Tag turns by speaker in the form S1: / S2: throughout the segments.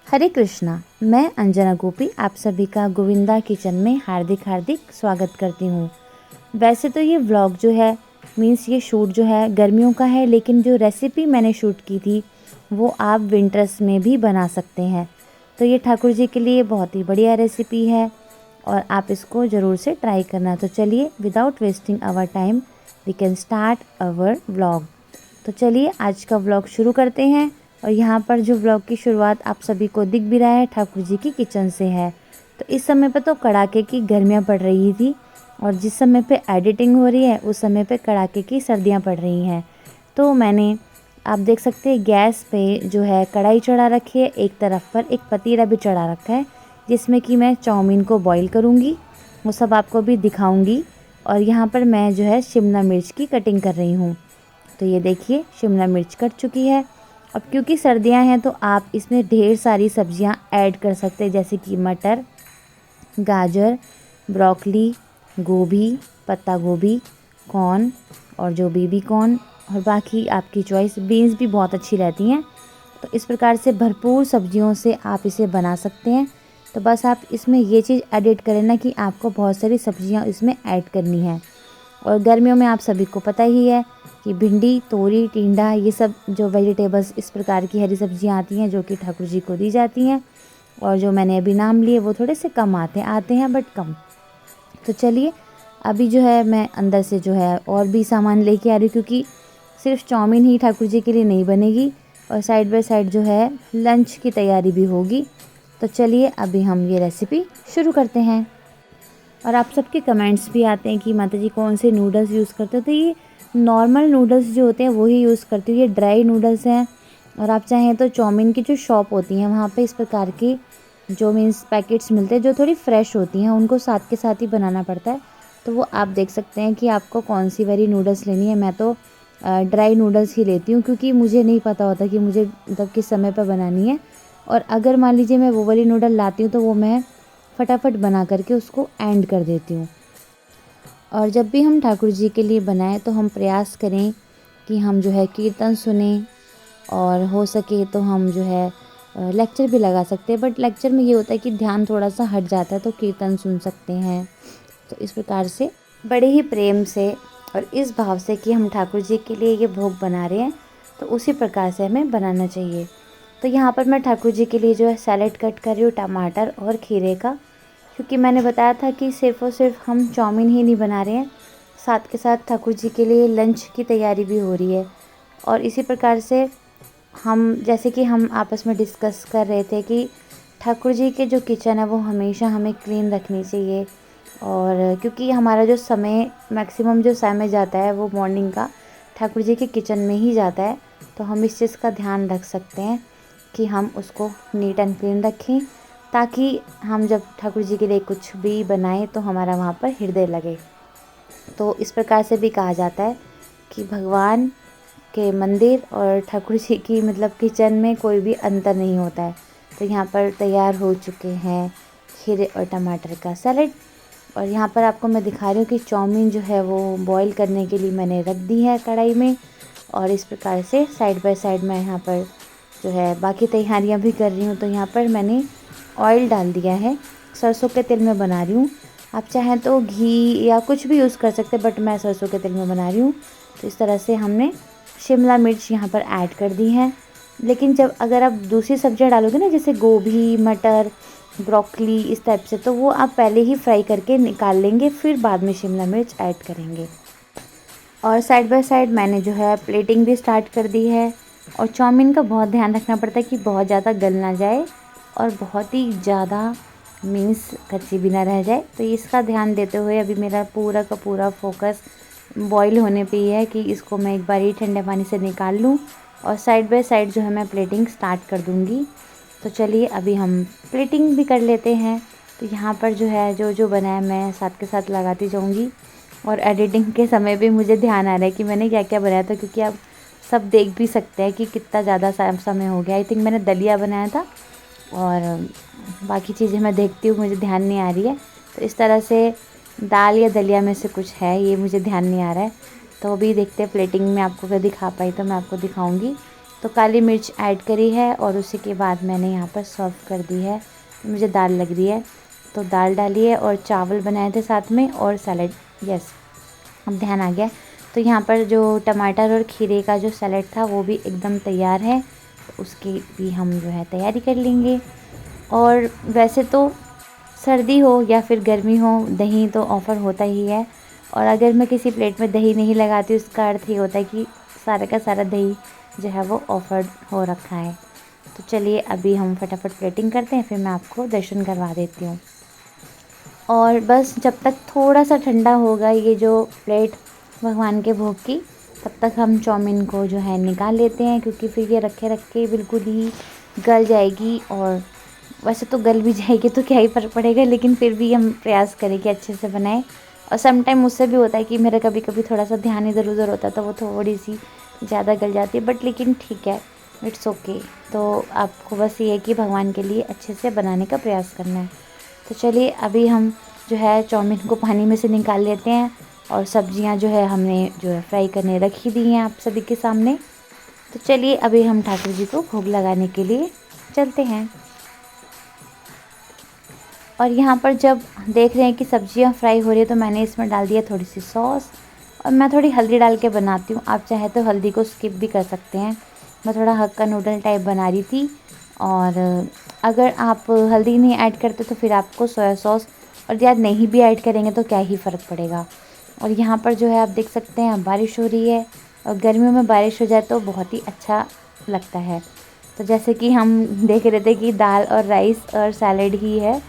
S1: हरे कृष्णा। मैं अंजना गोपी आप सभी का गोविंदा किचन में हार्दिक हार्दिक स्वागत करती हूँ। वैसे तो ये व्लॉग जो है मीन्स ये शूट जो है गर्मियों का है, लेकिन जो रेसिपी मैंने शूट की थी वो आप विंटर्स में भी बना सकते हैं। तो ये ठाकुर जी के लिए बहुत ही बढ़िया रेसिपी है और आप इसको ज़रूर से ट्राई करना। तो चलिए without wasting our time we can start our vlog. तो चलिए आज का व्लॉग शुरू करते हैं। और यहाँ पर जो व्लॉग की शुरुआत आप सभी को दिख भी रहा है ठाकुर जी की किचन से है। तो इस समय पर तो कड़ाके की गर्मियाँ पड़ रही थी और जिस समय पे एडिटिंग हो रही है उस समय पे कड़ाके की सर्दियाँ पड़ रही हैं। तो मैंने आप देख सकते हैं गैस पे जो है कढ़ाई चढ़ा रखी है, एक तरफ पर एक पतीला भी चढ़ा रखा है जिसमें कि मैं चाउमीन को बॉईल करूँगी, वो सब आपको भी दिखाऊँगी। और यहाँ पर मैं जो है शिमला मिर्च की कटिंग कर रही हूँ। तो ये देखिए शिमला मिर्च कट चुकी है। अब क्योंकि सर्दियां हैं तो आप इसमें ढेर सारी सब्जियां ऐड कर सकते हैं, जैसे कि मटर, गाजर, ब्रोकली, गोभी, पत्ता गोभी, कॉर्न और जो बेबी कॉर्न और बाकी आपकी चॉइस, बीन्स भी बहुत अच्छी रहती हैं। तो इस प्रकार से भरपूर सब्जियों से आप इसे बना सकते हैं। तो बस आप इसमें ये चीज़ एडिट करें ना कि आपको बहुत सारी सब्जियां इसमें ऐड करनी है। और गर्मियों में आप सभी को पता ही है कि भिंडी, तोरी, टिंडा, ये सब जो वेजिटेबल्स इस प्रकार की हरी सब्जियां आती हैं जो कि ठाकुर जी को दी जाती हैं। और जो मैंने अभी नाम लिए वो थोड़े से कम आते हैं बट कम। तो चलिए अभी जो है मैं अंदर से जो है और भी सामान लेके आ रही हूँ, क्योंकि सिर्फ चाउमीन ही ठाकुर जी के लिए नहीं बनेगी और साइड बाय साइड जो है लंच की तैयारी भी होगी। तो चलिए अभी हम ये रेसिपी शुरू करते हैं। और आप सबके कमेंट्स भी आते हैं कि माता जी कौन से नूडल्स यूज़ करते हो। तो ये नॉर्मल नूडल्स जो होते हैं वही यूज़ करती हूँ, ये ड्राई नूडल्स हैं। और आप चाहें तो चाउमीन की जो शॉप होती हैं वहाँ पे इस प्रकार की जो मीन्स पैकेट्स मिलते हैं जो थोड़ी फ्रेश होती हैं, उनको साथ के साथ ही बनाना पड़ता है। तो वो आप देख सकते हैं कि आपको कौन सी वाली नूडल्स लेनी है। मैं तो ड्राई नूडल्स ही लेती हूँ, क्योंकि मुझे नहीं पता होता कि मुझे मतलब किस समय पर बनानी है। और अगर मान लीजिए मैं वो वाली नूडल लाती हूँ तो वो मैं फटाफट बना करके उसको एंड कर देती हूँ। और जब भी हम ठाकुर जी के लिए बनाएं तो हम प्रयास करें कि हम जो है कीर्तन सुने, और हो सके तो हम जो है लेक्चर भी लगा सकते हैं। बट लेक्चर में ये होता है कि ध्यान थोड़ा सा हट जाता है, तो कीर्तन सुन सकते हैं। तो इस प्रकार से बड़े ही प्रेम से और इस भाव से कि हम ठाकुर जी के लिए ये भोग बना रहे हैं, तो उसी प्रकार से हमें बनाना चाहिए। तो यहाँ पर मैं ठाकुर जी के लिए जो है सैलेड कट कर रही हूँ, टमाटर और खीरे का, क्योंकि मैंने बताया था कि सिर्फ़ और सिर्फ हम चाउमीन ही नहीं बना रहे हैं, साथ के साथ ठाकुर जी के लिए लंच की तैयारी भी हो रही है। और इसी प्रकार से हम जैसे कि हम आपस में डिस्कस कर रहे थे कि ठाकुर जी के जो किचन है वो हमेशा हमें क्लीन रखनी चाहिए। और क्योंकि हमारा जो समय मैक्सिमम जो समय जाता है वो मॉर्निंग का ठाकुर जी के किचन में ही जाता है, तो हम इस चीज़ का ध्यान रख सकते हैं कि हम उसको नीट एंड क्लीन रखें, ताकि हम जब ठाकुर जी के लिए कुछ भी बनाएं तो हमारा वहाँ पर हृदय लगे। तो इस प्रकार से भी कहा जाता है कि भगवान के मंदिर और ठाकुर जी की मतलब किचन में कोई भी अंतर नहीं होता है। तो यहाँ पर तैयार हो चुके हैं खीरे और टमाटर का सैलेड। और यहाँ पर आपको मैं दिखा रही हूँ कि चाउमीन जो है वो बॉईल करने के लिए मैंने रख दी है कढ़ाई में। और इस प्रकार से साइड बाय साइड मैं यहाँ पर जो है बाकी तैयारियाँ भी कर रही हूँ। तो यहाँ पर मैंने ऑयल डाल दिया है, सरसों के तेल में बना रही हूँ। आप चाहें तो घी या कुछ भी यूज़ कर सकते हैं, बट मैं सरसों के तेल में बना रही हूँ। तो इस तरह से हमने शिमला मिर्च यहाँ पर ऐड कर दी है। लेकिन जब अगर आप दूसरी सब्जियाँ डालोगे ना, जैसे गोभी, मटर, ब्रोकली, इस टाइप से, तो वो आप पहले ही फ्राई करके निकाल लेंगे, फिर बाद में शिमला मिर्च ऐड करेंगे। और साइड बाय साइड मैंने जो है प्लेटिंग भी स्टार्ट कर दी है। और चाउमीन का बहुत ध्यान रखना पड़ता है कि बहुत ज़्यादा गल ना जाए और बहुत ही ज़्यादा मीन्स कच्ची भी ना रह जाए। तो इसका ध्यान देते हुए अभी मेरा पूरा का पूरा फोकस बॉईल होने पे ही है कि इसको मैं एक बार ही ठंडे पानी से निकाल लूँ और साइड बाय साइड जो है मैं प्लेटिंग स्टार्ट कर दूँगी। तो चलिए अभी हम प्लेटिंग भी कर लेते हैं। तो यहाँ पर जो है जो जो बनाया मैं साथ के साथ लगाती जाऊँगी। और एडिटिंग के समय भी मुझे ध्यान आ रहा है कि मैंने क्या क्या बनाया था, क्योंकि आप सब देख भी सकते हैं कि कितना ज़्यादा समय हो गया। आई थिंक मैंने दलिया बनाया था और बाकी चीज़ें मैं देखती हूँ, मुझे ध्यान नहीं आ रही है। तो इस तरह से दाल या दलिया में से कुछ है, ये मुझे ध्यान नहीं आ रहा है। तो अभी देखते हैं प्लेटिंग में आपको अगर दिखा पाई तो मैं आपको दिखाऊंगी। तो काली मिर्च ऐड करी है और उसी के बाद मैंने यहाँ पर सर्व कर दी है। मुझे दाल लग रही है तो दाल डाली है और चावल बनाए थे साथ में और सैलेड। यस, अब ध्यान आ गया। तो यहाँ पर जो टमाटर और खीरे का जो सैलेड था वो भी एकदम तैयार है, तो उसकी भी हम जो है तैयारी कर लेंगे। और वैसे तो सर्दी हो या फिर गर्मी हो, दही तो ऑफ़र होता ही है। और अगर मैं किसी प्लेट में दही नहीं लगाती उसका अर्थ ये होता है कि सारा का सारा दही जो है वो ऑफ़र हो रखा है। तो चलिए अभी हम फटाफट प्लेटिंग करते हैं, फिर मैं आपको दर्शन करवा देती हूँ। और बस जब तक थोड़ा सा ठंडा होगा ये जो प्लेट भगवान के भोग की, तब तक हम चाउमीन को जो है निकाल लेते हैं, क्योंकि फिर ये रखे रखे बिल्कुल ही गल जाएगी। और वैसे तो गल भी जाएगी तो क्या ही फ़र्क पड़ेगा, लेकिन फिर भी हम प्रयास करें कि अच्छे से बनाएं। और सम टाइम मुझसे भी होता है कि मेरा कभी कभी थोड़ा सा ध्यान इधर उधर होता है तो वो थोड़ी सी ज़्यादा गल जाती है, बट लेकिन ठीक है, इट्स ओके। तो आपको बस ये है कि भगवान के लिए अच्छे से बनाने का प्रयास करना है। तो चलिए अभी हम जो है चाउमीन को पानी में से निकाल लेते हैं और सब्जियां जो है हमने जो है फ्राई करने रखी दी हैं आप सभी के सामने। तो चलिए अभी हम ठाकुर जी को भोग लगाने के लिए चलते हैं। और यहाँ पर जब देख रहे हैं कि सब्जियां फ्राई हो रही है तो मैंने इसमें डाल दिया थोड़ी सी सॉस, और मैं थोड़ी हल्दी डाल के बनाती हूँ। आप चाहे तो हल्दी को स्किप भी कर सकते हैं। मैं थोड़ा हक्का नूडल टाइप बना रही थी, और अगर आप हल्दी नहीं ऐड करते तो फिर आपको सोया सॉस और यार नहीं भी ऐड करेंगे तो क्या ही फ़र्क पड़ेगा। और यहाँ पर जो है आप देख सकते हैं बारिश हो रही है, और गर्मियों में बारिश हो जाए तो बहुत ही अच्छा लगता है। तो जैसे कि हम देख रहे थे कि दाल और राइस और सैलेड ही है,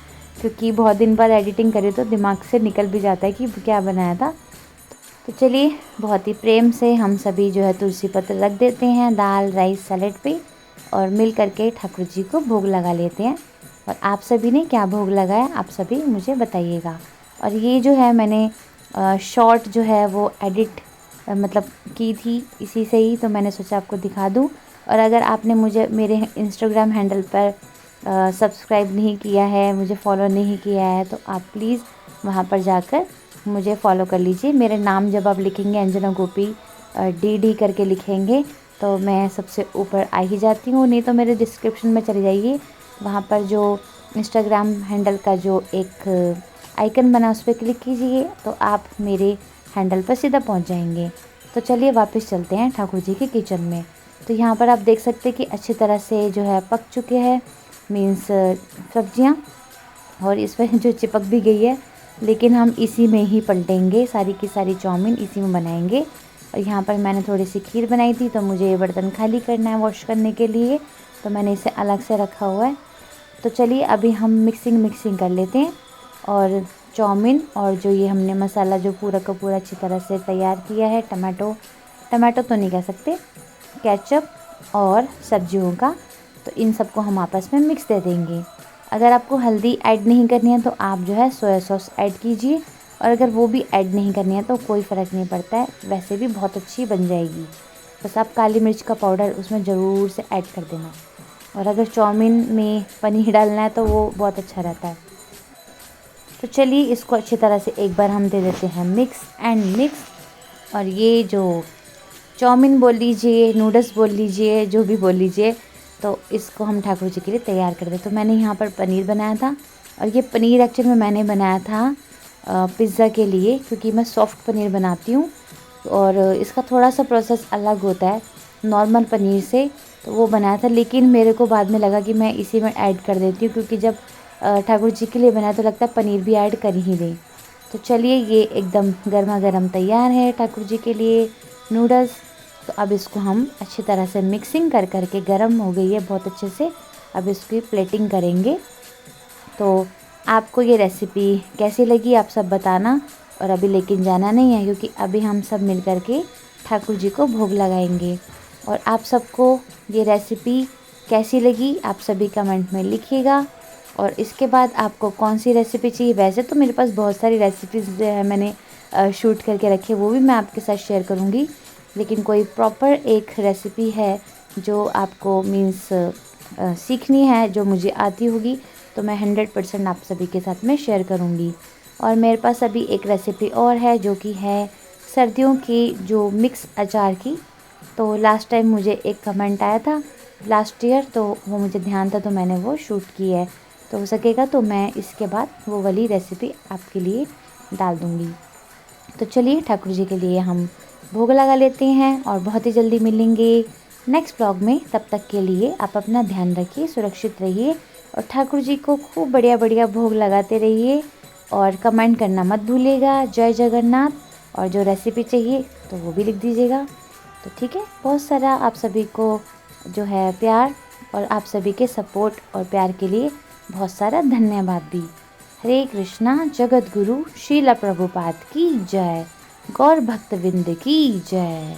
S1: क्योंकि बहुत दिन बाद एडिटिंग करी तो दिमाग से निकल भी जाता है कि क्या बनाया था। तो चलिए बहुत ही प्रेम से हम सभी जो है तुलसी पत्र रख देते हैं दाल राइस सैलेड पे, और मिल करके ठाकुर जी को भोग लगा लेते हैं। और आप सभी ने क्या भोग लगाया आप सभी मुझे बताइएगा। और ये जो है मैंने शॉर्ट जो है वो एडिट मतलब की थी इसी से ही, तो मैंने सोचा आपको दिखा दूँ। और अगर आपने मुझे मेरे इंस्टाग्राम हैंडल पर सब्सक्राइब नहीं किया है, मुझे फॉलो नहीं किया है, तो आप प्लीज़ वहाँ पर जाकर मुझे फॉलो कर लीजिए। मेरे नाम जब आप लिखेंगे अंजना गोपी डी करके लिखेंगे तो मैं सबसे ऊपर आ ही जाती हूँ, नहीं तो मेरे डिस्क्रिप्शन में चले जाइए। वहाँ पर जो इंस्टाग्राम हैंडल का जो एक आइकन बना उस पर क्लिक कीजिए तो आप मेरे हैंडल पर सीधा पहुँच जाएंगे। तो चलिए वापस चलते हैं ठाकुर जी के किचन में। तो यहाँ पर आप देख सकते हैं कि अच्छी तरह से जो है पक चुके हैं, मीन्स सब्जियाँ, और इसमें जो चिपक भी गई है, लेकिन हम इसी में ही पलटेंगे, सारी की सारी चाउमीन इसी में बनाएंगे। और यहाँ पर मैंने थोड़ी सी खीर बनाई थी तो मुझे बर्तन खाली करना है वॉश करने के लिए, तो मैंने इसे अलग से रखा हुआ है। तो चलिए अभी हम मिक्सिंग कर लेते हैं। और चाउमीन और जो ये हमने मसाला जो पूरा का पूरा अच्छी तरह से तैयार किया है, टमाटो तो नहीं कह सकते, केचप और सब्जियों का, तो इन सबको हम आपस में मिक्स दे देंगे। अगर आपको हल्दी ऐड नहीं करनी है तो आप जो है सोया सॉस ऐड कीजिए, और अगर वो भी ऐड नहीं करनी है तो कोई फ़र्क नहीं पड़ता है, वैसे भी बहुत अच्छी बन जाएगी। बस आप काली मिर्च का पाउडर उसमें ज़रूर से ऐड कर देना। और अगर चाउमीन में पनीर डालना है तो वो बहुत अच्छा रहता है। तो चलिए इसको अच्छी तरह से एक बार हम दे देते हैं मिक्स। और ये जो चाउमीन बोल लीजिए, नूडल्स बोल लीजिए, जो भी बोल लीजिए, तो इसको हम ठाकुर जी के लिए तैयार कर दें। तो मैंने यहाँ पर पनीर बनाया था, और ये पनीर एक्चुअली में मैंने बनाया था पिज़्ज़ा के लिए, क्योंकि मैं सॉफ़्ट पनीर बनाती हूँ और इसका थोड़ा सा प्रोसेस अलग होता है नॉर्मल पनीर से, तो वो बनाया था। लेकिन मेरे को बाद में लगा कि मैं इसी में ऐड कर देती हूँ, क्योंकि जब ठाकुर जी के लिए बनाया तो लगता है पनीर भी ऐड कर ही दें। तो चलिए ये एकदम गर्मा गर्म तैयार है ठाकुर जी के लिए नूडल्स। तो अब इसको हम अच्छी तरह से मिक्सिंग कर करके, गर्म हो गई है बहुत अच्छे से, अब इसकी प्लेटिंग करेंगे। तो आपको ये रेसिपी कैसी लगी आप सब बताना, और अभी लेकिन जाना नहीं है, क्योंकि अभी हम सब मिल कर के ठाकुर जी को भोग लगाएंगे। और आप सबको ये रेसिपी कैसी लगी आप सभी कमेंट में लिखिएगा। और इसके बाद आपको कौन सी रेसिपी चाहिए, वैसे तो मेरे पास बहुत सारी रेसिपीज़ जो है मैंने शूट करके रखी है, वो भी मैं आपके साथ शेयर करूँगी। लेकिन कोई प्रॉपर एक रेसिपी है जो आपको मीन्स सीखनी है, जो मुझे आती होगी, तो मैं 100% आप सभी के साथ में शेयर करूँगी। और मेरे पास अभी एक रेसिपी और है जो कि है सर्दियों की जो मिक्स अचार की, तो लास्ट टाइम मुझे एक कमेंट आया था लास्ट ईयर, तो वो मुझे ध्यान था तो मैंने वो शूट की है। तो हो सकेगा तो मैं इसके बाद वो वाली रेसिपी आपके लिए डाल दूँगी। तो चलिए ठाकुर जी के लिए हम भोग लगा लेते हैं और बहुत ही जल्दी मिलेंगे नेक्स्ट ब्लॉग में। तब तक के लिए आप अपना ध्यान रखिए, सुरक्षित रहिए और ठाकुर जी को खूब बढ़िया बढ़िया भोग लगाते रहिए। और कमेंट करना मत भूलिएगा, जय जगन्नाथ। और जो रेसिपी चाहिए तो वो भी लिख दीजिएगा। तो ठीक है, बहुत सारा आप सभी को जो है प्यार और आप सभी के सपोर्ट और प्यार के लिए बहुत सारा धन्यवाद भी। हरे कृष्णा। जगत गुरु श्रील प्रभुपाद की जय। गौर भक्तविंद की जय।